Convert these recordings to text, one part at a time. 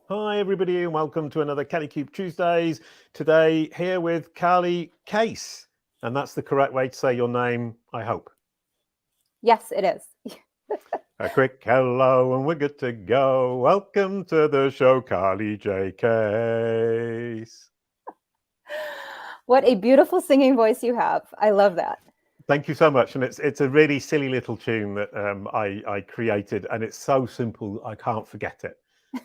Hi everybody and welcome to another Kalicube Tuesdays. Today here with Cais, and that's the correct way to say your name, I hope. Yes, it is. A quick hello and we're good to go. Welcome to the show, Carly J. Cais. What a beautiful singing voice you have. I love that. Thank you so much. And it's a really silly little tune that I created, and it's so simple I can't forget it.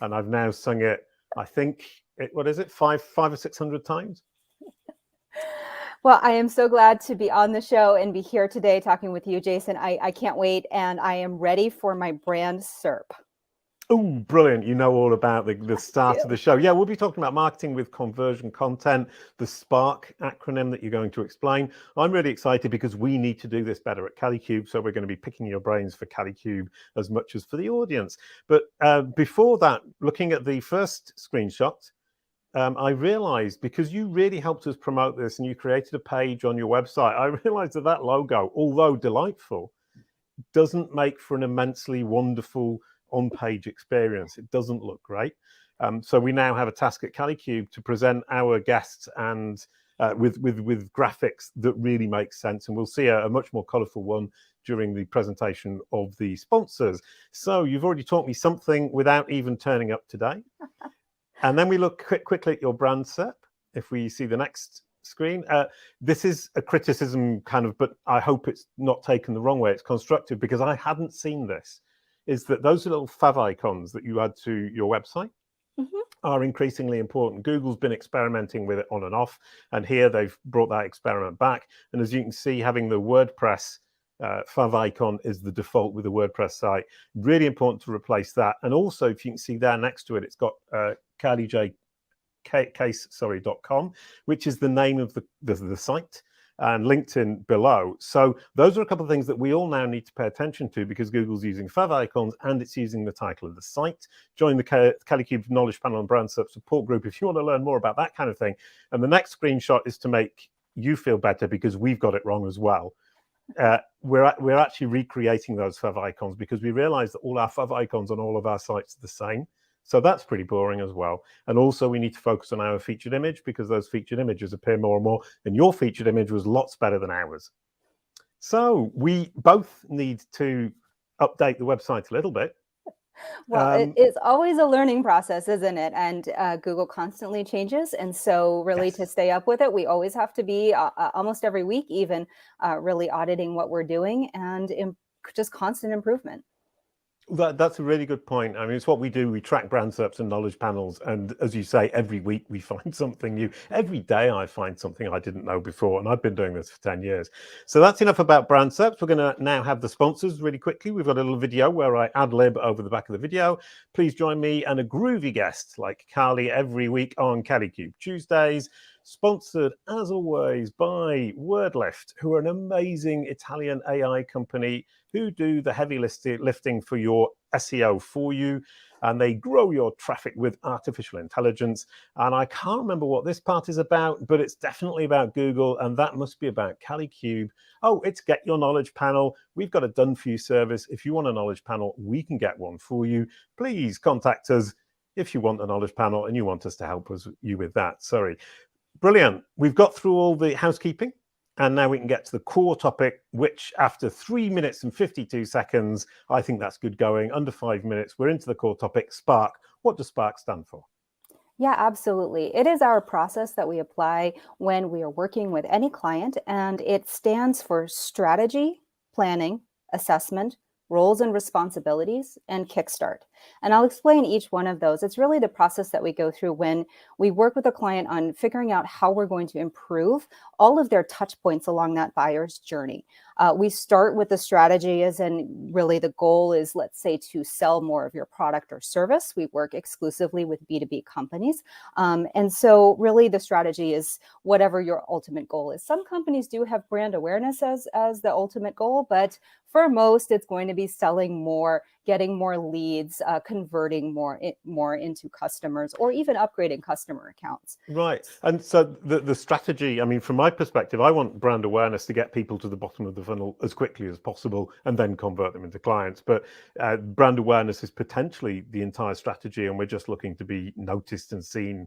And I've now sung it, I think, what is it, five or 600 times? Well, I am so glad to be on the show and be here today talking with you, Jason. I can't wait, and I am ready for my brand SERP. Oh, brilliant. You know all about the start of the show. Yeah, we'll be talking about marketing with conversion content, the SPARK acronym that you're going to explain. I'm really excited because we need to do this better at Kalicube. So we're going to be picking your brains for Kalicube as much as for the audience. But before that, looking at the first screenshot, I realized, because you really helped us promote this and you created a page on your website, I realized that logo, although delightful, doesn't make for an immensely wonderful on-page experience. It doesn't look great. So we now have a task at Kalicube to present our guests and with graphics that really make sense. And we'll see a much more colorful one during the presentation of the sponsors. So you've already taught me something without even turning up today. And then we look quickly at your brand SERP. If we see the next screen, this is a criticism kind of, but I hope it's not taken the wrong way. It's constructive, because I hadn't seen this, is that those little fav icons that you add to your website are increasingly important. Google's been experimenting with it on and off, and here they've brought that experiment back. And as you can see, having the WordPress fav icon is the default with the WordPress site. Really important to replace that. And also, if you can see there next to it, it's got Cais.com, which is the name of the site, and LinkedIn below. So those are a couple of things that we all now need to pay attention to, because Google's using fav icons and it's using the title of the site. Join the Kalicube Knowledge Panel and Brand SERP support group if you want to learn more about that kind of thing. And the next screenshot is to make you feel better, because we've got it wrong as well. We're actually recreating those fav icons because we realize that all our fav icons on all of our sites are the same. So that's pretty boring as well. And also we need to focus on our featured image, because those featured images appear more and more, and your featured image was lots better than ours. So we both need to update the website a little bit. Well, it's always a learning process, isn't it? And Google constantly changes. And so really, yes, to stay up with it, we always have to be almost every week, even really auditing what we're doing, and just constant improvement. That's a really good point. I mean, it's what we do. We track brand SERPs and knowledge panels. And as you say, every week we find something new. Every day I find something I didn't know before. And I've been doing this for 10 years. So that's enough about brand SERPs. We're going to now have the sponsors really quickly. We've got a little video where I ad lib over the back of the video. Please join me and a groovy guest like Carly every week on Kalicube Tuesdays. Sponsored, as always, by Wordlift, who are an amazing Italian AI company who do the heavy lifting for your SEO for you, and they grow your traffic with artificial intelligence. And I can't remember what this part is about, but it's definitely about Google, and that must be about Kalicube. Oh, it's Get Your Knowledge Panel. We've got a done-for-you service. If you want a knowledge panel, we can get one for you. Please contact us if you want a knowledge panel and you want us to help you with that. Sorry. Brilliant. We've got through all the housekeeping, and now we can get to the core topic, which after 3 minutes and 52 seconds, I think that's good going. Under 5 minutes, we're into the core topic, SPARK. What does SPARK stand for? Yeah, absolutely. It is our process that we apply when we are working with any client, and it stands for strategy, planning, assessment, roles and responsibilities, and kickstart. And I'll explain each one of those. It's really the process that we go through when we work with a client on figuring out how we're going to improve all of their touch points along that buyer's journey. We start with the strategy, as in really the goal is, let's say, to sell more of your product or service. We work exclusively with B2B companies. And so really the strategy is whatever your ultimate goal is. Some companies do have brand awareness as the ultimate goal, but for most, it's going to be selling more getting more leads, converting more into customers, or even upgrading customer accounts. Right. And so the strategy, I mean, from my perspective, I want brand awareness to get people to the bottom of the funnel as quickly as possible and then convert them into clients. But brand awareness is potentially the entire strategy, and we're just looking to be noticed and seen.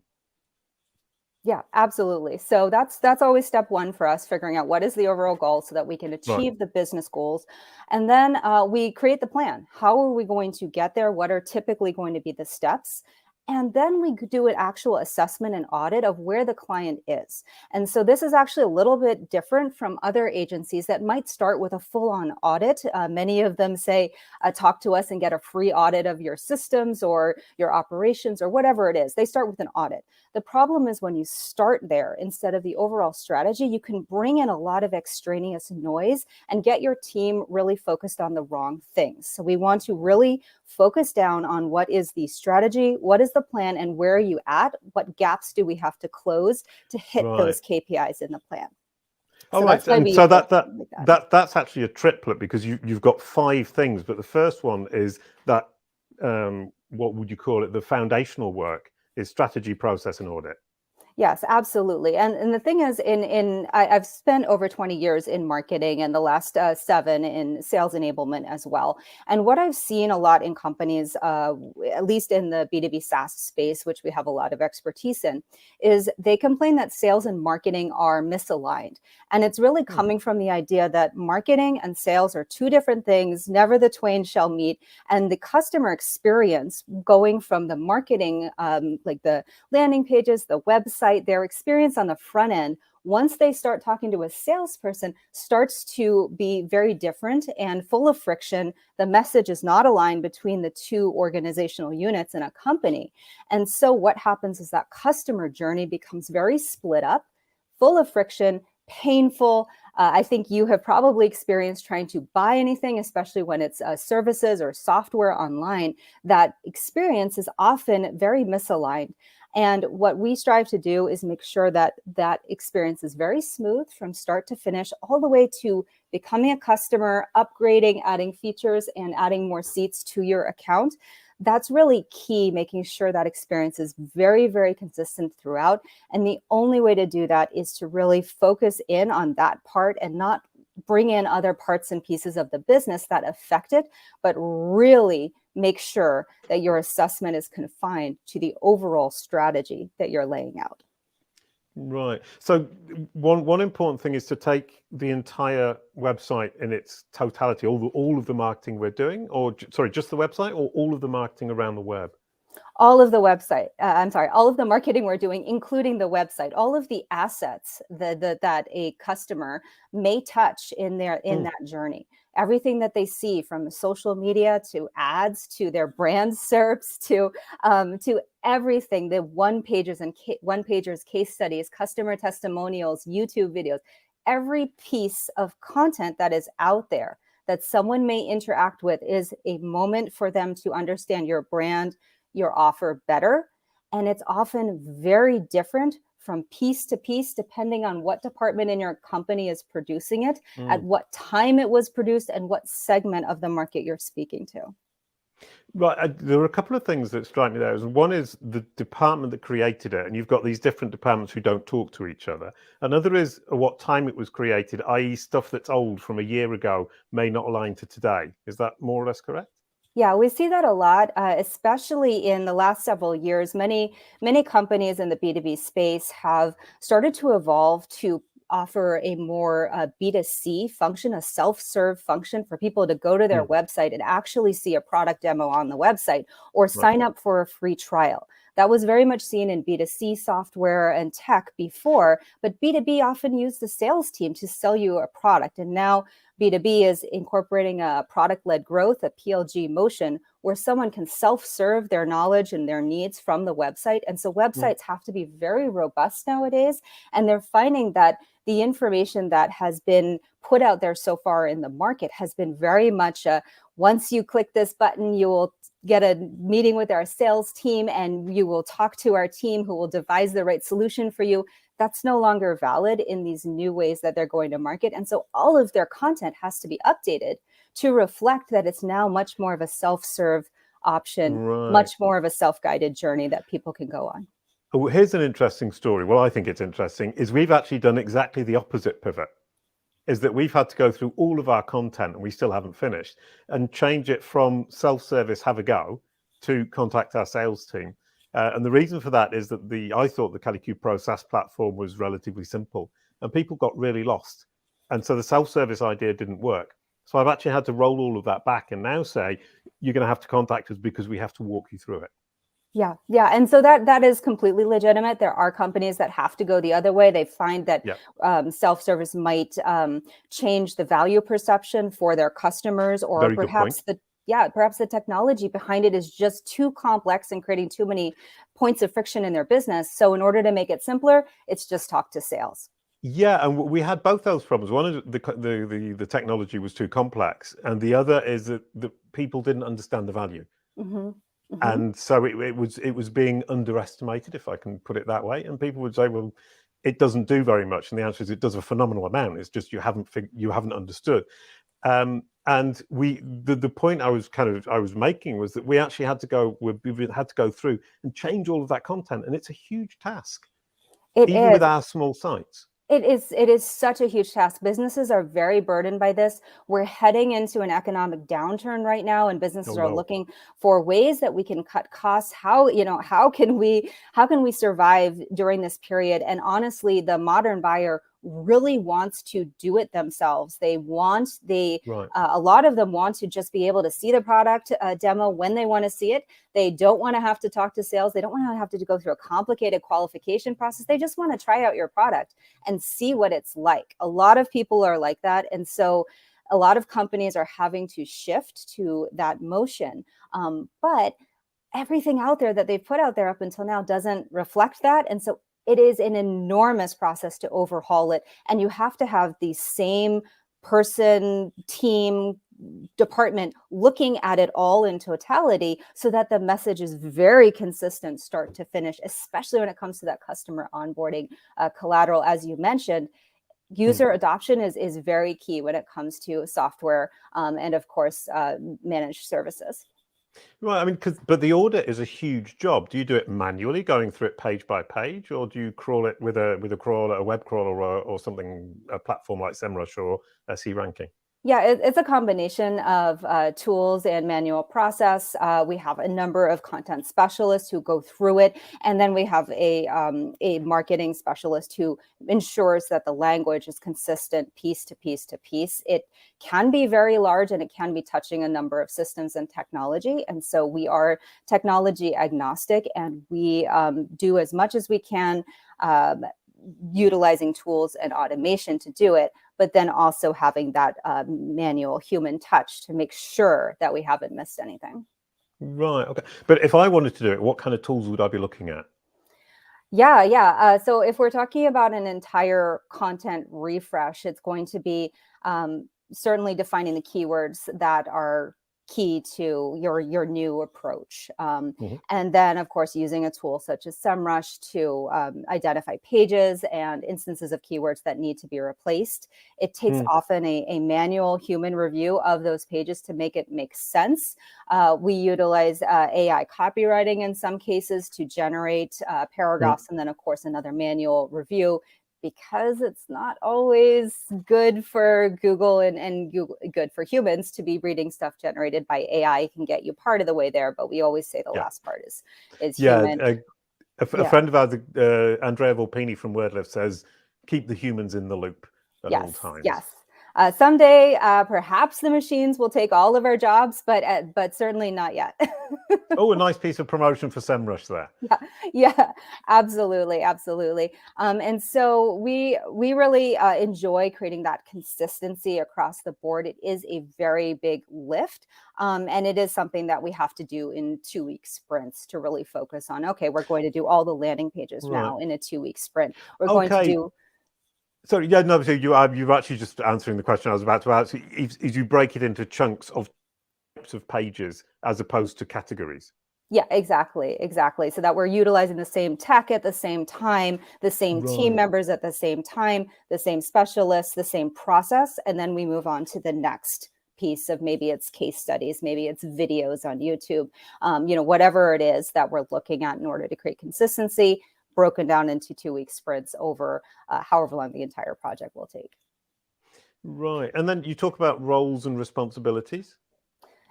Yeah, absolutely. So that's always step one for us, figuring out what is the overall goal so that we can achieve the business goals. And then we create the plan. How are we going to get there? What are typically going to be the steps? And then we do an actual assessment and audit of where the client is. And so this is actually a little bit different from other agencies that might start with a full-on audit. Many of them say, talk to us and get a free audit of your systems or your operations or whatever it is. They start with an audit. The problem is when you start there, instead of the overall strategy, you can bring in a lot of extraneous noise and get your team really focused on the wrong things. So we want to really focus down on what is the strategy, what is the plan, and where are you at? What gaps do we have to close to hit those KPIs in the plan? All right, and so that's actually a triplet, because you've got 5 things, but the first one is that what would you call it? The foundational work is strategy, process, and audit. Yes, absolutely. And the thing is, I've spent over 20 years in marketing and the last 7 in sales enablement as well. And what I've seen a lot in companies, at least in the B2B SaaS space, which we have a lot of expertise in, is they complain that sales and marketing are misaligned. And it's really coming from the idea that marketing and sales are 2 different things, never the twain shall meet. And the customer experience going from the marketing, like the landing pages, the website, their experience on the front end, once they start talking to a salesperson, starts to be very different and full of friction. The message is not aligned between the 2 organizational units in a company. And so what happens is that customer journey becomes very split up, full of friction, painful. I think you have probably experienced trying to buy anything, especially when it's services or software online. That experience is often very misaligned. And what we strive to do is make sure that that experience is very smooth from start to finish, all the way to becoming a customer, upgrading, adding features, and adding more seats to your account. That's really key, making sure that experience is very, very consistent throughout. And the only way to do that is to really focus in on that part and not bring in other parts and pieces of the business that affect it, but really make sure that your assessment is confined to the overall strategy that you're laying out. Right. So one important thing is to take the entire website in its totality, all of the marketing we're doing, or sorry, just the website, or all of the marketing around the web? All of the website, all of the marketing we're doing, including the website, all of the assets that a customer may touch in that journey. Everything that they see, from social media to ads to their brand SERPs to everything, the one-pagers, case studies, customer testimonials, YouTube videos, every piece of content that is out there that someone may interact with is a moment for them to understand your brand, your offer better. And it's often very different from piece to piece, depending on what department in your company is producing it, at what time it was produced, and what segment of the market you're speaking to. Right. There are a couple of things that strike me there. One is the department that created it, and you've got these different departments who don't talk to each other. Another is what time it was created, i.e. stuff that's old from a year ago may not align to today. Is that more or less correct? Yeah, we see that a lot, especially in the last several years. Many companies in the B2B space have started to evolve to offer a more B2C function, a self-serve function for people to go to their website and actually see a product demo on the website, or sign up for a free trial. That was very much seen in B2C software and tech before, but B2B often used the sales team to sell you a product. And now B2B is incorporating a product-led growth, a PLG motion, where someone can self-serve their knowledge and their needs from the website. And so websites have to be very robust nowadays. And they're finding that the information that has been put out there so far in the market has been very much once you click this button, you will get a meeting with our sales team and you will talk to our team who will devise the right solution for you. That's no longer valid in these new ways that they're going to market. And so all of their content has to be updated to reflect that it's now much more of a self-serve option, Right. much more of a self-guided journey that people can go on. Oh, here's an interesting story. Well, I think it's interesting, is we've actually done exactly the opposite pivot. Is that we've had to go through all of our content, and we still haven't finished, and change it from self-service, have a go, to contact our sales team. And the reason for that is that I thought the Kalicube Pro SaaS platform was relatively simple, and people got really lost. And so the self-service idea didn't work. So I've actually had to roll all of that back and now say, you're going to have to contact us because we have to walk you through it. Yeah, yeah, and so that is completely legitimate. There are companies that have to go the other way. They find that self-service might change the value perception for their customers, or Very good perhaps point. perhaps the technology behind it is just too complex and creating too many points of friction in their business. So in order to make it simpler, it's just talk to sales. Yeah, and we had both those problems. One is the technology was too complex, and the other is that the people didn't understand the value. Mm-hmm. Mm-hmm. And so it was being underestimated, if I can put it that way. And people would say, well, it doesn't do very much. And the answer is it does a phenomenal amount. It's just you haven't understood. And the point I was making was that we actually had to go through and change all of that content, and it's a huge task, even with our small sites. It is such a huge task. Businesses are very burdened by this. We're heading into an economic downturn right now, and businesses are looking for ways that we can cut costs. How can we survive during this period? And honestly, the modern buyer really wants to do it themselves. A lot of them want to just be able to see the product demo when they want to see it. They don't want to have to talk to sales. They don't want to have to go through a complicated qualification process. They just want to try out your product and see what it's like. A lot of people are like that. And so a lot of companies are having to shift to that motion. But everything out there that they've put out there up until now doesn't reflect that. And so it is an enormous process to overhaul it. And you have to have the same person, team, department looking at it all in totality so that the message is very consistent start to finish, especially when it comes to that customer onboarding collateral. As you mentioned, user adoption is very key when it comes to software and of course, managed services. Right, I mean, but the audit is a huge job. Do you do it manually, going through it page by page, or do you crawl it with a crawler, a web crawler, or something, a platform like SEMrush or SE Ranking? Yeah, it's a combination of tools and manual process. We have a number of content specialists who go through it, and then we have a marketing specialist who ensures that the language is consistent piece to piece to piece. It can be very large, and it can be touching a number of systems and technology. And so we are technology agnostic, and we do as much as we can utilizing tools and automation to do it, but then also having that manual human touch to make sure that we haven't missed anything. Right, okay. But if I wanted to do it, what kind of tools would I be looking at? Yeah. So if we're talking about an entire content refresh, it's going to be certainly defining the keywords that are key to your new approach. And then, of course, using a tool such as SEMrush to identify pages and instances of keywords that need to be replaced. It takes often a manual human review of those pages to make it make sense. We utilize AI copywriting in some cases to generate paragraphs, and then, of course, another manual review, because it's not always good for Google and good for humans to be reading stuff generated by AI. It can get you part of the way there, but we always say the last part is human. A friend of ours, Andrea Volpini from WordLift, says, keep the humans in the loop at all times. Yes. Someday, perhaps the machines will take all of our jobs, but certainly not yet. Oh, a nice piece of promotion for SEMrush there. Yeah, absolutely. And so we really enjoy creating that consistency across the board. It is a very big lift, and it is something that we have to do in 2-week sprints to really focus on. Okay, we're going to do all the landing pages now in a 2-week sprint. We're going to do. So you're actually just answering the question I was about to ask. Is you break it into chunks of types of pages as opposed to categories? Yeah, exactly. So that we're utilizing the same tech at the same time, the same team members at the same time, the same specialists, the same process, and then we move on to the next piece of maybe it's case studies, maybe it's videos on YouTube, whatever it is that we're looking at in order to create consistency, broken down into 2-week sprints over however long the entire project will take. Right. And then you talk about roles and responsibilities.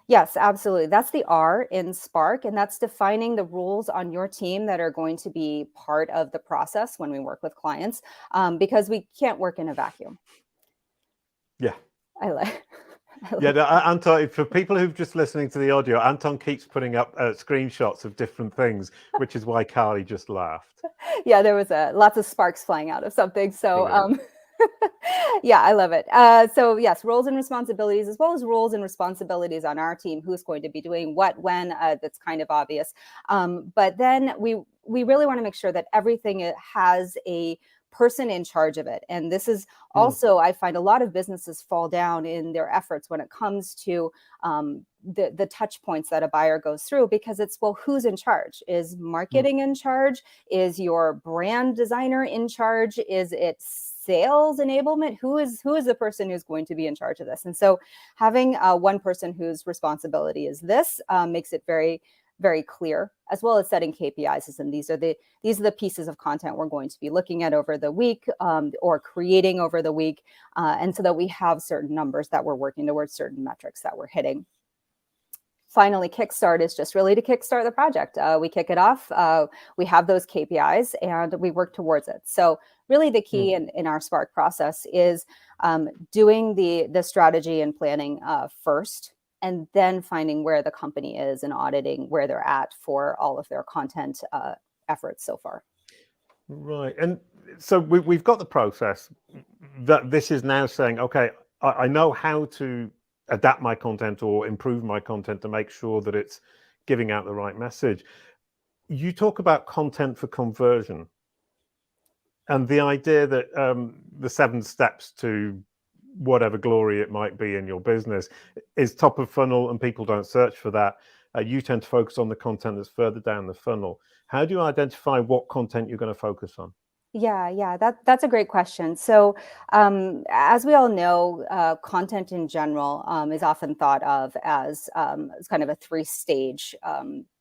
Yes, absolutely. That's the R in Spark, and that's defining the rules on your team that are going to be part of the process when we work with clients, because we can't work in a vacuum. Yeah. I like. Anton, for people who've just listening to the audio, Anton keeps putting up screenshots of different things, which is why Carly just laughed. Yeah, there was lots of sparks flying out of something. So, yeah, I love it. So yes, roles and responsibilities, as well as roles and responsibilities on our team, who's going to be doing what, when, that's kind of obvious. But then we really want to make sure that everything has a person in charge of it. And this is also, I find a lot of businesses fall down in their efforts when it comes to the touch points that a buyer goes through, because it's, well, who's in charge? Is marketing in charge? Is your brand designer in charge? Is it sales enablement? Who is the person who's going to be in charge of this? And so having one person whose responsibility is this makes it very, very clear, as well as setting KPIs. And these are the pieces of content we're going to be looking at over the week, or creating over the week, and so that we have certain numbers that we're working towards, certain metrics that we're hitting. Finally, Kickstart is just really to kickstart the project. We kick it off, we have those KPIs, and we work towards it. So really the key in our Spark process is doing the strategy and planning first, and then finding where the company is and auditing where they're at for all of their content efforts so far. Right. And so we've got the process that this is now saying, okay, I know how to adapt my content or improve my content to make sure that it's giving out the right message. You talk about content for conversion and the idea that the 7 steps to whatever glory it might be in your business is top of funnel, and people don't search for that. You tend to focus on the content that's further down the funnel. How do you identify what content you're going to focus on? Yeah, that's a great question. So, as we all know, content in general is often thought of as kind of a 3-stage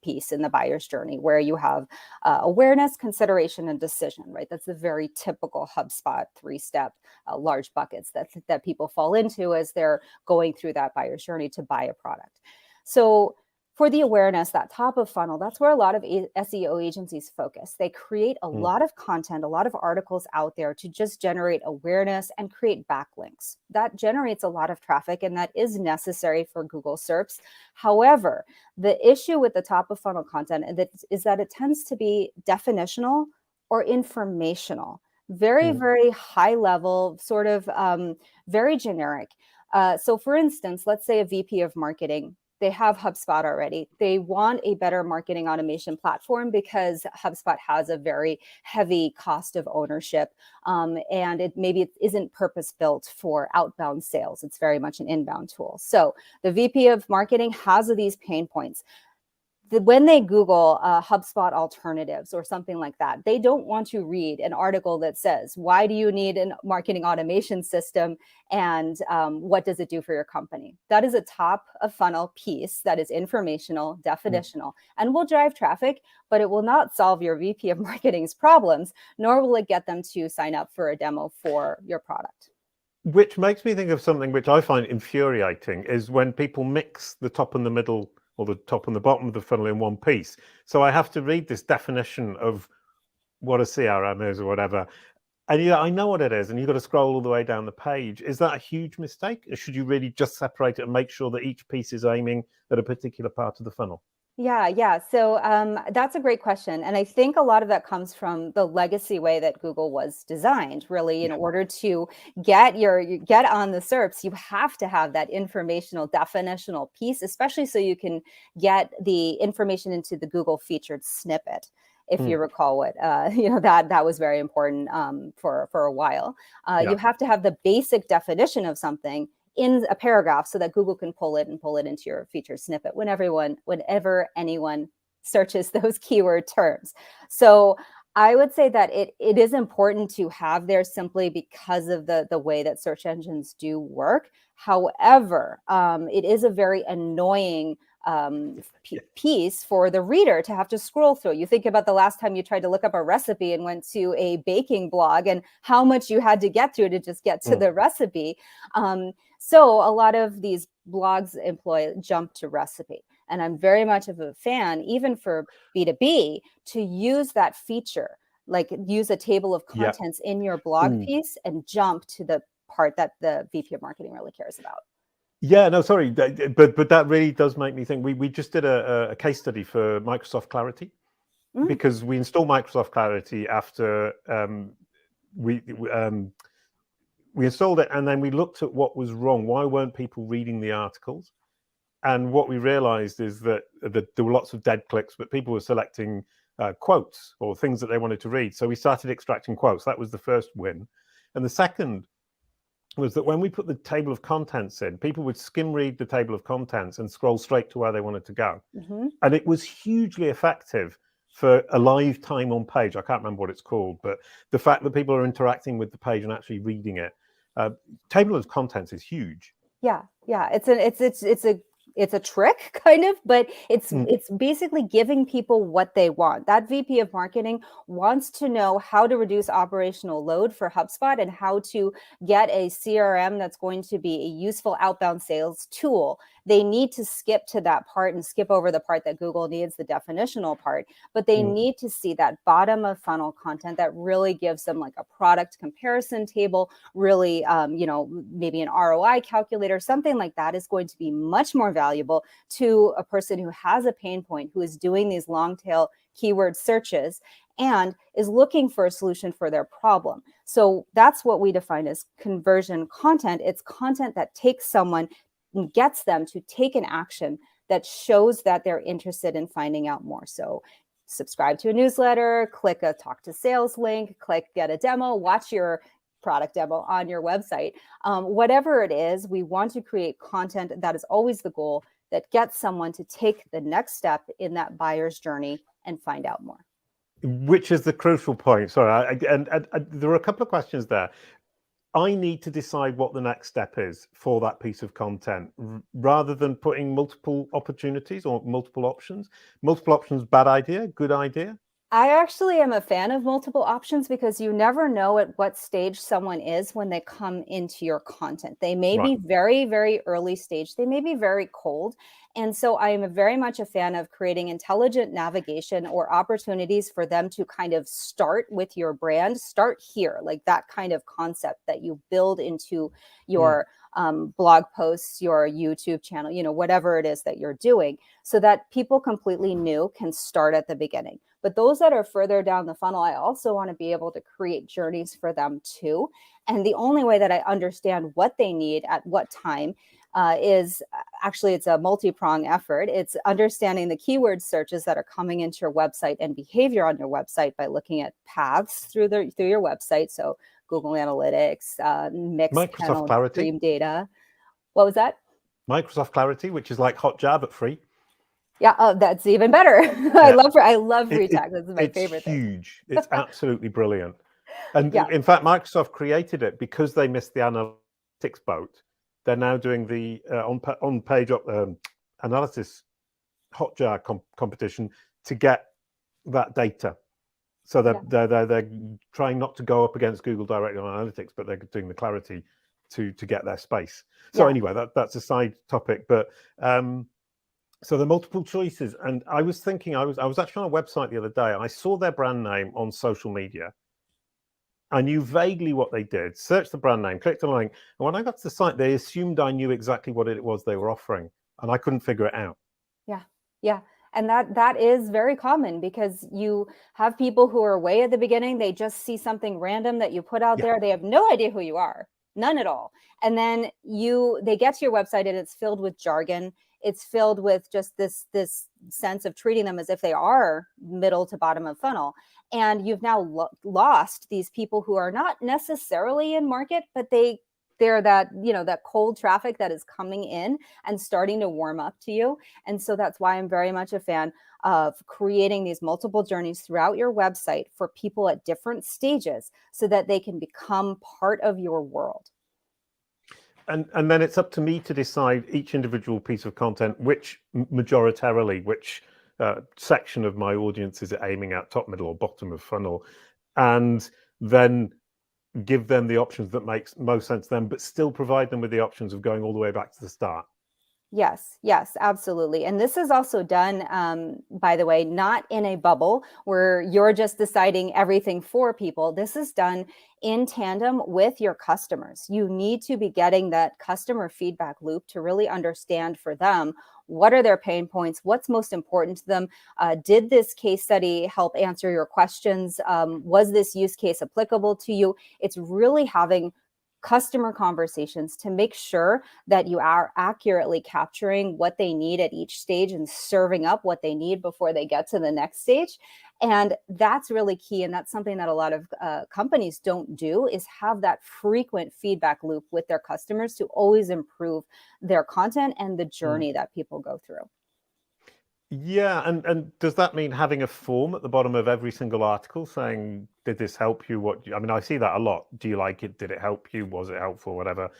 piece in the buyer's journey, where you have awareness, consideration, and decision. Right, that's the very typical HubSpot 3-step large buckets that people fall into as they're going through that buyer's journey to buy a product. So, for the awareness, that top of funnel, that's where a lot of SEO agencies focus. They create a lot of content, a lot of articles out there to just generate awareness and create backlinks. That generates a lot of traffic, and that is necessary for Google SERPs. However, the issue with the top of funnel content is that it tends to be definitional or informational, very, very high level, sort of very generic. So for instance, let's say a VP of marketing, they have HubSpot already. They want a better marketing automation platform because HubSpot has a very heavy cost of ownership, and it isn't purpose built for outbound sales. It's very much an inbound tool. So the VP of marketing has these pain points. When they Google HubSpot alternatives or something like that, they don't want to read an article that says, why do you need a marketing automation system, and what does it do for your company? That is a top of funnel piece that is informational, definitional, and will drive traffic, but it will not solve your VP of marketing's problems, nor will it get them to sign up for a demo for your product. Which makes me think of something which I find infuriating, is when people mix the top and the middle, or the top and the bottom of the funnel in one piece. So I have to read this definition of what a CRM is or whatever. And I know what it is, and you've got to scroll all the way down the page. Is that a huge mistake? Or should you really just separate it and make sure that each piece is aiming at a particular part of the funnel? Yeah. So that's a great question. And I think a lot of that comes from the legacy way that Google was designed. Really, in order to get on the SERPs, you have to have that informational, definitional piece, especially so you can get the information into the Google featured snippet. If you recall what, that was very important for a while. You have to have the basic definition of something in a paragraph so that Google can pull it into your featured snippet whenever anyone searches those keyword terms. So I would say that it is important to have there simply because of the way that search engines do work. However, it is a very annoying piece for the reader to have to scroll through. You think about the last time you tried to look up a recipe and went to a baking blog and how much you had to get through to just get to the recipe. So a lot of these blogs employ jump to recipe. And I'm very much of a fan, even for B2B, to use that feature, like use a table of contents in your blog piece and jump to the part that the VP of marketing really cares about. Yeah, no, sorry, but that really does make me think. We just did a case study for Microsoft Clarity because we installed Microsoft Clarity after we installed it, and then we looked at what was wrong. Why weren't people reading the articles? And what we realized is that there were lots of dead clicks, but people were selecting quotes or things that they wanted to read. So we started extracting quotes. That was the first win. And the second was that when we put the table of contents in, people would skim read the table of contents and scroll straight to where they wanted to go. And it was hugely effective for a live time on page. I can't remember what it's called, but the fact that people are interacting with the page and actually reading it. Table of contents is huge. Yeah, it's a trick kind of, but it's basically giving people what they want. That VP of marketing wants to know how to reduce operational load for HubSpot and how to get a CRM that's going to be a useful outbound sales tool. They need to skip to that part and skip over the part that Google needs, the definitional part, but they need to see that bottom of funnel content that really gives them like a product comparison table, really, maybe an ROI calculator, something like that is going to be much more valuable to a person who has a pain point, who is doing these long tail keyword searches and is looking for a solution for their problem. So that's what we define as conversion content. It's content that takes someone and gets them to take an action that shows that they're interested in finding out more. So subscribe to a newsletter, click a talk to sales link, click get a demo, watch your product demo on your website. Whatever it is, we want to create content that is always the goal, that gets someone to take the next step in that buyer's journey and find out more. Which is the crucial point. Sorry, and there are a couple of questions there. I need to decide what the next step is for that piece of content rather than putting multiple opportunities or multiple options. Multiple options, bad idea, good idea? I actually am a fan of multiple options because you never know at what stage someone is when they come into your content. They may be very, very early stage. They may be very cold. And so I am very much a fan of creating intelligent navigation or opportunities for them to kind of start with your brand, start here, like that kind of concept that you build into your blog posts, your YouTube channel, whatever it is that you're doing, so that people completely new can start at the beginning. But those that are further down the funnel, I also want to be able to create journeys for them too. And the only way that I understand what they need at what time is actually, it's a multi-pronged effort. It's understanding the keyword searches that are coming into your website and behavior on your website by looking at paths through your website. So Google Analytics, mixed Microsoft panel Clarity. stream data. What was that? Microsoft Clarity, which is like Hotjar but free. Yeah, oh, that's even better. I love free tag. This is my favorite thing. It's huge. It's absolutely brilliant. And in fact, Microsoft created it because they missed the analytics boat. They're now doing the on-page analysis Hotjar competition to get that data. So they're trying not to go up against Google directly on analytics, but they're doing the Clarity to get their space. So anyway, that's a side topic. But so the multiple choices, and I was thinking, I was actually on a website the other day, and I saw their brand name on social media. I knew vaguely what they did, searched the brand name, clicked on a link, and when I got to the site, they assumed I knew exactly what it was they were offering, and I couldn't figure it out. Yeah. And that is very common because you have people who are way at the beginning. They just see something random that you put out there. They have no idea who you are, none at all. And then they get to your website and it's filled with jargon. It's filled with just this sense of treating them as if they are middle to bottom of funnel. And you've now lost these people who are not necessarily in market, but they're that cold traffic that is coming in and starting to warm up to you. And so that's why I'm very much a fan of creating these multiple journeys throughout your website for people at different stages so that they can become part of your world. And then it's up to me to decide each individual piece of content, which majoritarily, which section of my audience is it aiming at, top, middle, or bottom of funnel, and then give them the options that makes most sense to them, but still provide them with the options of going all the way back to the start. Yes, yes, absolutely. And this is also done, by the way, not in a bubble where you're just deciding everything for people. This is done in tandem with your customers. You need to be getting that customer feedback loop to really understand for them, what are their pain points? What's most important to them? Did this case study help answer your questions? Was this use case applicable to you? It's really having customer conversations to make sure that you are accurately capturing what they need at each stage and serving up what they need before they get to the next stage. And that's really key. And that's something that a lot of companies don't do, is have that frequent feedback loop with their customers to always improve their content and the journey that people go through. Yeah, and does that mean having a form at the bottom of every single article saying, did this help you? I mean, I see that a lot. Do you like it? Did it help you? Was it helpful? Whatever.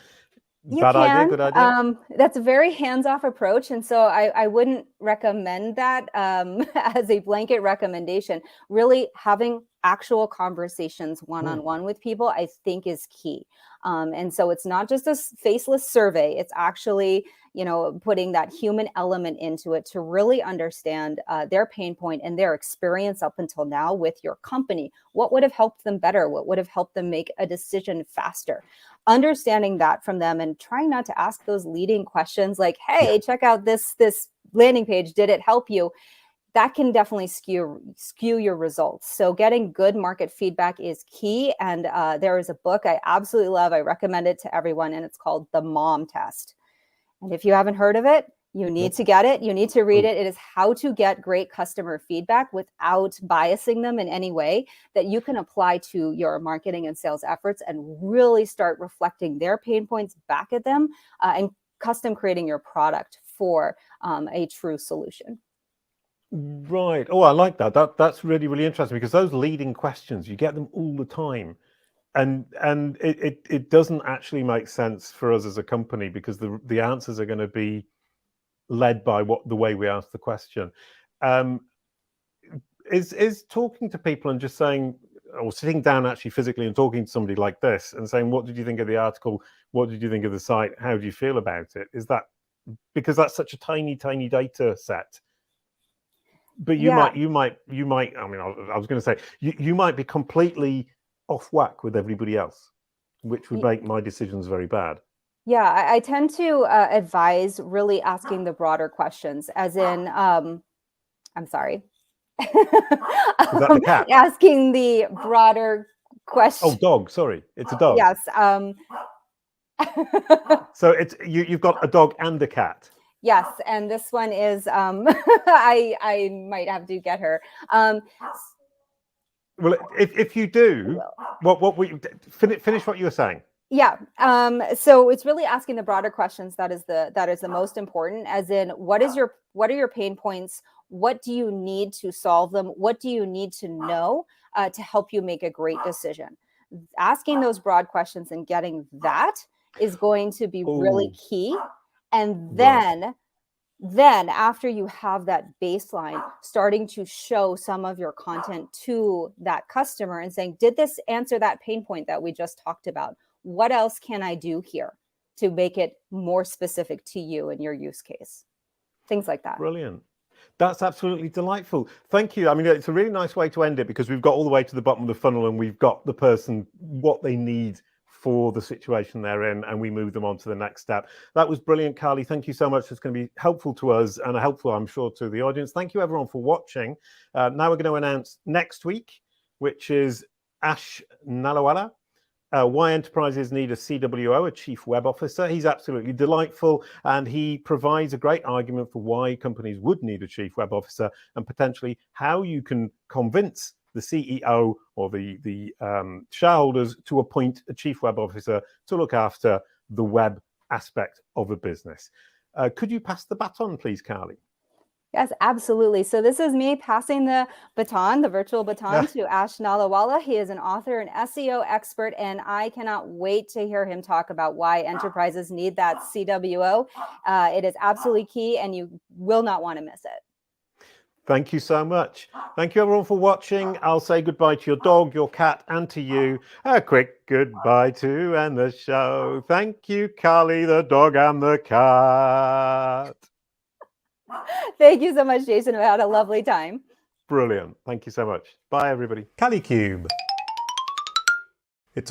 Bad idea, good idea? That's a very hands-off approach. And so I wouldn't recommend that as a blanket recommendation. Really having actual conversations one-on-one with people, I think, is key. And so it's not just a faceless survey. It's actually, putting that human element into it to really understand their pain point and their experience up until now with your company. What would have helped them better? What would have helped them make a decision faster? Understanding that from them and trying not to ask those leading questions like, hey, check out this landing page. Did it help you? That can definitely skew your results. So getting good market feedback is key. And there is a book I absolutely love. I recommend it to everyone, and it's called The Mom Test. And if you haven't heard of it, you need to get it. You need to read it. It is how to get great customer feedback without biasing them in any way, that you can apply to your marketing and sales efforts and really start reflecting their pain points back at them and custom creating your product for a true solution. Right. Oh, I like that. That's really, really interesting, because those leading questions, you get them all the time. And it doesn't actually make sense for us as a company, because the answers are going to be led by the way we ask the question. Is talking to people and just saying, or sitting down actually physically and talking to somebody like this and saying, what did you think of the article? What did you think of the site? How do you feel about it? Is that, because that's such a tiny data set? But you might, I mean, I was going to say, you might be completely off whack with everybody else, which would make my decisions very bad. Yeah, I tend to advise really asking the broader questions, as in, I'm sorry. Is that the cat? Asking the broader question. Oh, dog, sorry. It's a dog. Yes. So it's you've got a dog and a cat. Yes, and this one is I might have to get her. Well, if you do, what we finish what you were saying. Yeah. So it's really asking the broader questions that is the most important, as in, what are your pain points? What do you need to solve them? What do you need to know to help you make a great decision? Asking those broad questions and getting that is going to be really key. And then after you have that baseline, starting to show some of your content to that customer and saying, did this answer that pain point that we just talked about? What else can I do here to make it more specific to you and your use case? Things like that. Brilliant. That's absolutely delightful. Thank you. I mean, it's a really nice way to end it, because we've got all the way to the bottom of the funnel and we've got the person what they need for the situation they're in, and we move them on to the next step. That was brilliant, Carly. Thank you so much. It's going to be helpful to us and helpful, I'm sure, to the audience. Thank you, everyone, for watching. Now we're going to announce next week, which is Ash Nallawalla. Why enterprises need a CWO, a Chief Web Officer. He's absolutely delightful, and he provides a great argument for why companies would need a Chief Web Officer, and potentially how you can convince the CEO or the shareholders to appoint a Chief Web Officer to look after the web aspect of a business. Could you pass the baton, please, Carly? Yes, absolutely. So this is me passing the baton, the virtual baton, to Ash Nallawalla. He is an author and SEO expert, and I cannot wait to hear him talk about why enterprises need that CWO. It is absolutely key, and you will not want to miss it. Thank you so much. Thank you everyone for watching. I'll say goodbye to your dog, your cat, and to you. A quick goodbye to end the show. Thank you, Kali, the dog, and the cat. Thank you so much, Jason. We had a lovely time. Brilliant. Thank you so much. Bye, everybody. Kalicube. It's all